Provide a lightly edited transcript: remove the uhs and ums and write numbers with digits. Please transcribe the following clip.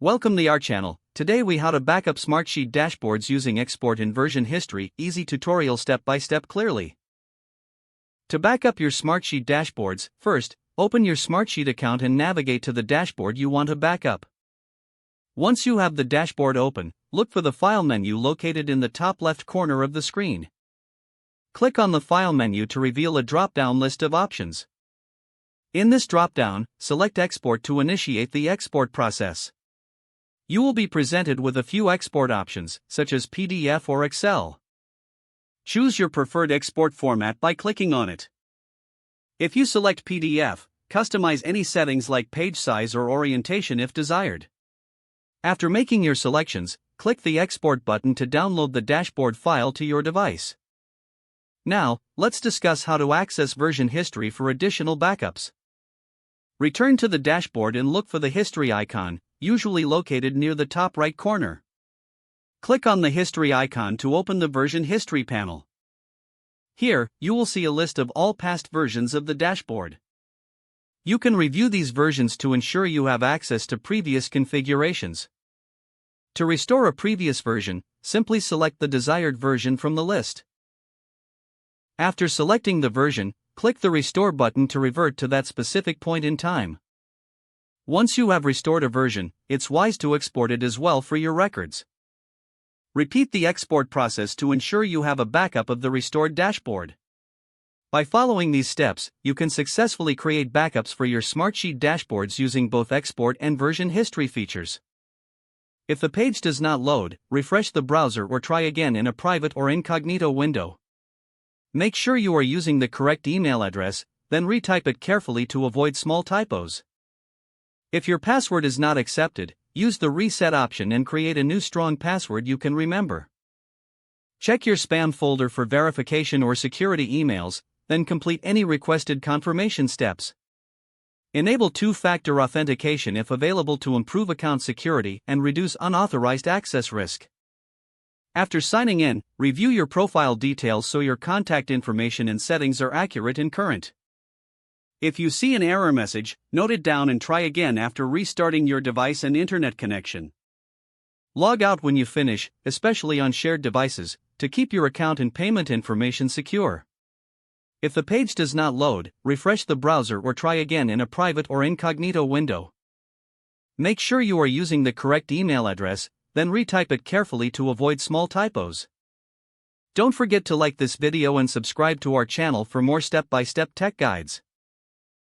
Welcome to our channel. Today we how to backup Smartsheet dashboards using export and version history. Easy tutorial step by step clearly. To backup your Smartsheet dashboards, first, open your Smartsheet account and navigate to the dashboard you want to backup. Once you have the dashboard open, look for the File menu located in the top left corner of the screen. Click on the File menu to reveal a drop-down list of options. In this drop-down, select Export to initiate the export process. You will be presented with a few export options, such as PDF or Excel. Choose your preferred export format by clicking on it. If you select PDF, customize any settings like page size or orientation if desired. After making your selections, click the Export button to download the dashboard file to your device. Now, let's discuss how to access version history for additional backups. Return to the dashboard and look for the history icon, usually located near the top right corner. Click on the history icon to open the version history panel. Here, you will see a list of all past versions of the dashboard. You can review these versions to ensure you have access to previous configurations. To restore a previous version, simply select the desired version from the list. After selecting the version, click the Restore button to revert to that specific point in time. Once you have restored a version, it's wise to export it as well for your records. Repeat the export process to ensure you have a backup of the restored dashboard. By following these steps, you can successfully create backups for your Smartsheet dashboards using both export and version history features. If the page does not load, refresh the browser or try again in a private or incognito window. Make sure you are using the correct email address, then retype it carefully to avoid small typos. If your password is not accepted, use the reset option and create a new strong password you can remember. Check your spam folder for verification or security emails, then complete any requested confirmation steps. Enable two-factor authentication if available to improve account security and reduce unauthorized access risk. After signing in, review your profile details so your contact information and settings are accurate and current. If you see an error message, note it down and try again after restarting your device and internet connection. Log out when you finish, especially on shared devices, to keep your account and payment information secure. If the page does not load, refresh the browser or try again in a private or incognito window. Make sure you are using the correct email address, then retype it carefully to avoid small typos. Don't forget to like this video and subscribe to our channel for more step-by-step tech guides.